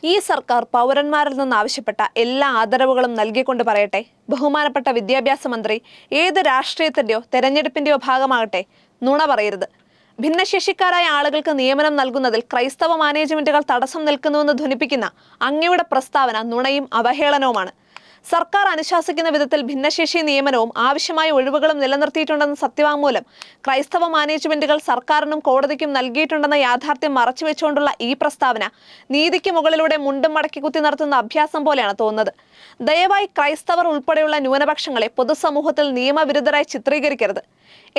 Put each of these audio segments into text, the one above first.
ഈ സർക്കാർ പൗരന്മാരിൽ നിന്ന് ആവശ്യപ്പെട്ട എല്ലാ ആദരവുകളും നൽകിക്കൊണ്ട് പറയട്ടെ, ബഹുമാനപ്പെട്ട വിദ്യാഭ്യാസ മന്ത്രി ഏത് രാഷ്ട്രീയത്തിന്റെയോ തെരഞ്ഞെടുപ്പിന്റെയോ ഭാഗമാകട്ടെ, നുണ പറയരുത്. ഭിന്നശേഷിക്കാരായ ആളുകൾക്ക് നിയമനം നൽകുന്നതിൽ ക്രൈസ്തവ മാനേജ്മെന്റുകൾ തടസ്സം നിൽക്കുന്നുവെന്ന് ധ്വനിപ്പിക്കുന്ന അങ്ങയുടെ പ്രസ്താവന നുണയും അവഹേളനവുമാണ്. സർക്കാർ അനുശാസിക്കുന്ന വിധത്തിൽ ഭിന്നശേഷി നിയമനവും ആവശ്യമായ ഒഴിവുകളും നിലനിർത്തിയിട്ടുണ്ടെന്ന സത്യവാങ്മൂലം ക്രൈസ്തവ മാനേജ്മെന്റുകൾ സർക്കാരിനും കോടതിക്കും നൽകിയിട്ടുണ്ടെന്ന യാഥാർത്ഥ്യം മറച്ചുവെച്ചുകൊണ്ടുള്ള ഈ പ്രസ്താവന നീതിക്ക് മുകളിലൂടെ മുണ്ടും മടക്കി കുത്തി നടത്തുന്ന അഭ്യാസം പോലെയാണ് തോന്നുന്നത്. ദയവായി ക്രൈസ്തവർ ഉൾപ്പെടെയുള്ള ന്യൂനപക്ഷങ്ങളെ പൊതുസമൂഹത്തിൽ നിയമവിരുദ്ധരായി ചിത്രീകരിക്കരുത്.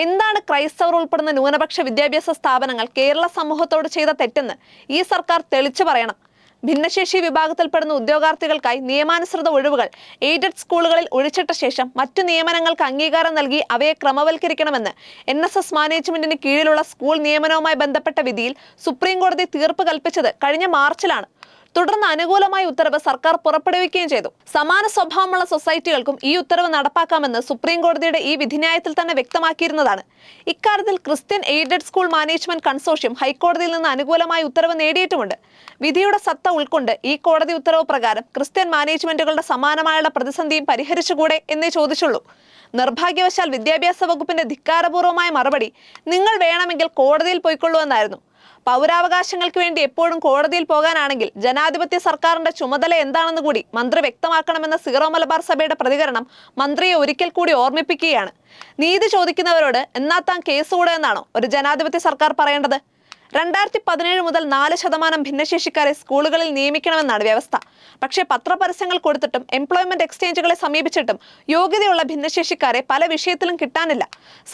എന്താണ് ക്രൈസ്തവർ ഉൾപ്പെടുന്ന ന്യൂനപക്ഷ വിദ്യാഭ്യാസ സ്ഥാപനങ്ങൾ കേരള സമൂഹത്തോട് ചെയ്ത തെറ്റെന്ന് ഈ സർക്കാർ തെളിച്ചു പറയണം. ഭിന്നശേഷി വിഭാഗത്തിൽപ്പെടുന്ന ഉദ്യോഗാർത്ഥികൾക്കായി നിയമാനുസൃത ഒഴിവുകൾ എയ്ഡഡ് സ്കൂളുകളിൽ ഒഴിച്ചിട്ട ശേഷം മറ്റു നിയമനങ്ങൾക്ക് അംഗീകാരം നൽകി അവയെ ക്രമവൽക്കരിക്കണമെന്ന് NSS മാനേജ്മെന്റിന് കീഴിലുള്ള സ്കൂൾ നിയമനവുമായി ബന്ധപ്പെട്ട വിധിയിൽ സുപ്രീം കോടതി തീർപ്പ് കൽപ്പിച്ചത് കഴിഞ്ഞ മാർച്ചിലാണ്. തുടർന്ന് അനുകൂലമായ ഉത്തരവ് സർക്കാർ പുറപ്പെടുവിക്കുകയും ചെയ്തു. സമാന സ്വഭാവമുള്ള സൊസൈറ്റികൾക്കും ഈ ഉത്തരവ് നടപ്പാക്കാമെന്ന് സുപ്രീം കോടതിയുടെ ഈ വിധിന്യായത്തിൽ തന്നെ വ്യക്തമാക്കിയിരുന്നതാണ്. ഇക്കാര്യത്തിൽ Christian aided school management consortium ഹൈക്കോടതിയിൽ നിന്ന് അനുകൂലമായ ഉത്തരവ് നേടിയിട്ടുമുണ്ട്. വിധിയുടെ സത്ത ഉൾക്കൊണ്ട് ഈ കോടതി ഉത്തരവ് പ്രകാരം ക്രിസ്ത്യൻ മാനേജ്മെന്റുകളുടെ സമാനമായുള്ള പ്രതിസന്ധിയും പരിഹരിച്ചുകൂടെ എന്നേ ചോദിച്ചുള്ളൂ. നിർഭാഗ്യവശാൽ വിദ്യാഭ്യാസ വകുപ്പിന്റെ ധിക്കാരപൂർവമായ മറുപടി നിങ്ങൾ വേണമെങ്കിൽ കോടതിയിൽ പോയിക്കൊള്ളൂ എന്നായിരുന്നു. പൗരാവകാശങ്ങൾക്ക് വേണ്ടി എപ്പോഴും കോടതിയിൽ പോകാനാണെങ്കിൽ ജനാധിപത്യ സർക്കാരിന്റെ ചുമതല എന്താണെന്ന് കൂടി മന്ത്രി വ്യക്തമാക്കണമെന്ന സീറോ മലബാർ സഭയുടെ പ്രതികരണം മന്ത്രിയെ ഒരിക്കൽ കൂടി ഓർമ്മിപ്പിക്കുകയാണ്. നീതി ചോദിക്കുന്നവരോട് എന്നാ താൻ കേസ് കൂടെ എന്നാണോ ഒരു ജനാധിപത്യ സർക്കാർ പറയേണ്ടത്? 2017 മുതൽ 4% ഭിന്നശേഷിക്കാരെ സ്കൂളുകളിൽ നിയമിക്കണമെന്നാണ് വ്യവസ്ഥ. പക്ഷേ പത്രപരസ്യങ്ങൾ കൊടുത്തിട്ടും എംപ്ലോയ്മെന്റ് എക്സ്ചേഞ്ചുകളെ സമീപിച്ചിട്ടും യോഗ്യതയുള്ള ഭിന്നശേഷിക്കാരെ പല വിഷയത്തിലും കിട്ടാനില്ല.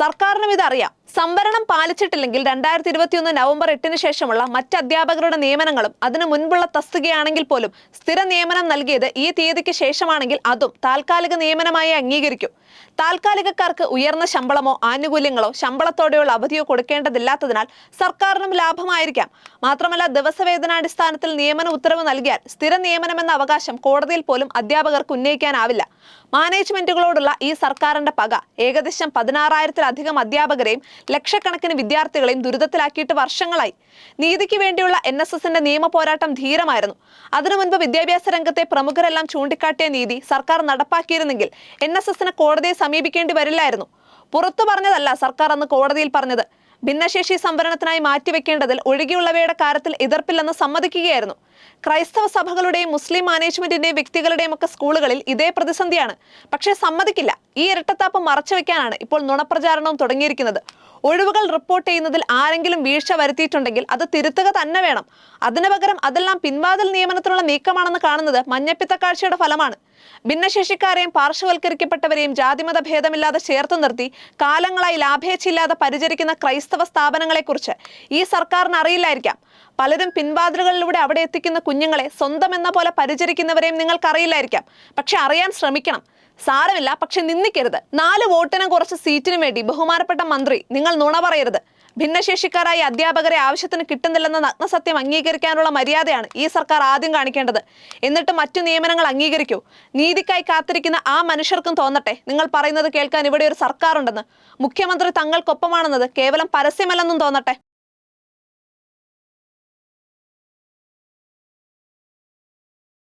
സർക്കാരിനും ഇതറിയാം. സംവരണം പാലിച്ചിട്ടില്ലെങ്കിൽ 2021 നവംബർ 8 ശേഷമുള്ള മറ്റ് അധ്യാപകരുടെ നിയമനങ്ങളും അതിനു മുൻപുള്ള തസ്തികയാണെങ്കിൽ പോലും സ്ഥിര നിയമനം നൽകിയത് ഈ തീയതിക്ക് ശേഷമാണെങ്കിൽ അതും താൽക്കാലിക നിയമനമായി അംഗീകരിക്കും. താൽക്കാലികക്കാർക്ക് ഉയർന്ന ശമ്പളമോ ആനുകൂല്യങ്ങളോ ശമ്പളത്തോടെയുള്ള അവധിയോ കൊടുക്കേണ്ടതില്ലാത്തതിനാൽ സർക്കാരിനും ലാഭമായിരിക്കാം. മാത്രമല്ല, ദിവസവേതനാടിസ്ഥാനത്തിൽ നിയമന ഉത്തരവ് നൽകിയാൽ സ്ഥിര നിയമനമെന്ന അവകാശം കോടതിയിൽ പോലും അധ്യാപകർക്ക് ഉന്നയിക്കാനാവില്ല. മാനേജ്മെന്റുകളോടുള്ള ഈ സർക്കാരിന്റെ പക ഏകദേശം 16,000-ലധികം അധ്യാപകരെയും ലക്ഷക്കണക്കിന് വിദ്യാർത്ഥികളെയും ദുരിതത്തിലാക്കിയിട്ട് വർഷങ്ങളായി. നീതിക്ക് വേണ്ടിയുള്ള NSSന്റെ നിയമ പോരാട്ടം ധീരമായിരുന്നു. അതിനു മുൻപ് വിദ്യാഭ്യാസ രംഗത്തെ പ്രമുഖരെല്ലാം ചൂണ്ടിക്കാട്ടിയ നീതി സർക്കാർ നടപ്പാക്കിയിരുന്നെങ്കിൽ NSSന് കോടതിയെ സമീപിക്കേണ്ടി വരില്ലായിരുന്നു. പുറത്തു പറഞ്ഞതല്ല സർക്കാർ അന്ന് കോടതിയിൽ പറഞ്ഞത്. ഭിന്നശേഷി സംവരണത്തിനായി മാറ്റിവെക്കേണ്ടതിൽ ഒഴികെയുള്ളവയുടെ കാര്യത്തിൽ എതിർപ്പില്ലെന്ന് സമ്മതിക്കുകയായിരുന്നു. ക്രൈസ്തവ സഭകളുടെയും മുസ്ലിം മാനേജ്മെന്റിന്റെയും വ്യക്തികളുടെയും ഒക്കെ സ്കൂളുകളിൽ ഇതേ പ്രതിസന്ധിയാണ്. പക്ഷേ സമ്മതിക്കില്ല. ഈ ഇരട്ടത്താപ്പ് മറച്ചുവെക്കാനാണ് ഇപ്പോൾ നുണപ്രചാരണവും തുടങ്ങിയിരിക്കുന്നത്. ഒഴിവുകൾ റിപ്പോർട്ട് ചെയ്യുന്നതിൽ ആരെങ്കിലും വീഴ്ച വരുത്തിയിട്ടുണ്ടെങ്കിൽ അത് തിരുത്തുക തന്നെ വേണം. അതിനു പകരം അതെല്ലാം പിൻവാതിൽ നിയമനത്തിനുള്ള നീക്കമാണെന്ന് കാണുന്നത് മഞ്ഞപ്പിത്തക്കാഴ്ചയുടെ ഫലമാണ്. ഭിന്നശേഷിക്കാരെയും പാർശ്വവൽക്കരിക്കപ്പെട്ടവരെയും ജാതിമത ഭേദമില്ലാതെ ചേർത്ത് നിർത്തി കാലങ്ങളായി ലാഭേച്ഛയില്ലാതെ പരിചരിക്കുന്ന ക്രൈസ്തവ സ്ഥാപനങ്ങളെക്കുറിച്ച് ഈ സർക്കാരിന് അറിയില്ലായിരിക്കാം. പലരും പിൻവാതിലുകളിലൂടെ അവിടെ എത്തിക്കുന്ന കുഞ്ഞുങ്ങളെ സ്വന്തം എന്ന പോലെ പരിചരിക്കുന്നവരെയും നിങ്ങൾക്കറിയില്ലായിരിക്കാം. പക്ഷെ അറിയാൻ ശ്രമിക്കണം. സാരമില്ല, പക്ഷെ നിന്ദിക്കരുത്. 4 വോട്ടിനും കുറച്ച് സീറ്റിനും വേണ്ടി ബഹുമാനപ്പെട്ട മന്ത്രി നിങ്ങൾ നുണ പറയരുത്. ഭിന്നശേഷിക്കാരായ അധ്യാപകരെ ആവശ്യത്തിന് കിട്ടുന്നില്ലെന്ന നഗ്നസത്യം അംഗീകരിക്കാനുള്ള മര്യാദയാണ് ഈ സർക്കാർ ആദ്യം കാണിക്കേണ്ടത്. എന്നിട്ട് മറ്റു നിയമനങ്ങൾ അംഗീകരിക്കൂ. നീതിക്കായി കാത്തിരിക്കുന്ന ആ മനുഷ്യർക്കും തോന്നട്ടെ നിങ്ങൾ പറയുന്നത് കേൾക്കാൻ ഇവിടെ ഒരു സർക്കാർ ഉണ്ടെന്ന്. മുഖ്യമന്ത്രി തങ്ങൾക്കൊപ്പമാണെന്നത് കേവലം പരസ്യമല്ലെന്നും തോന്നട്ടെ.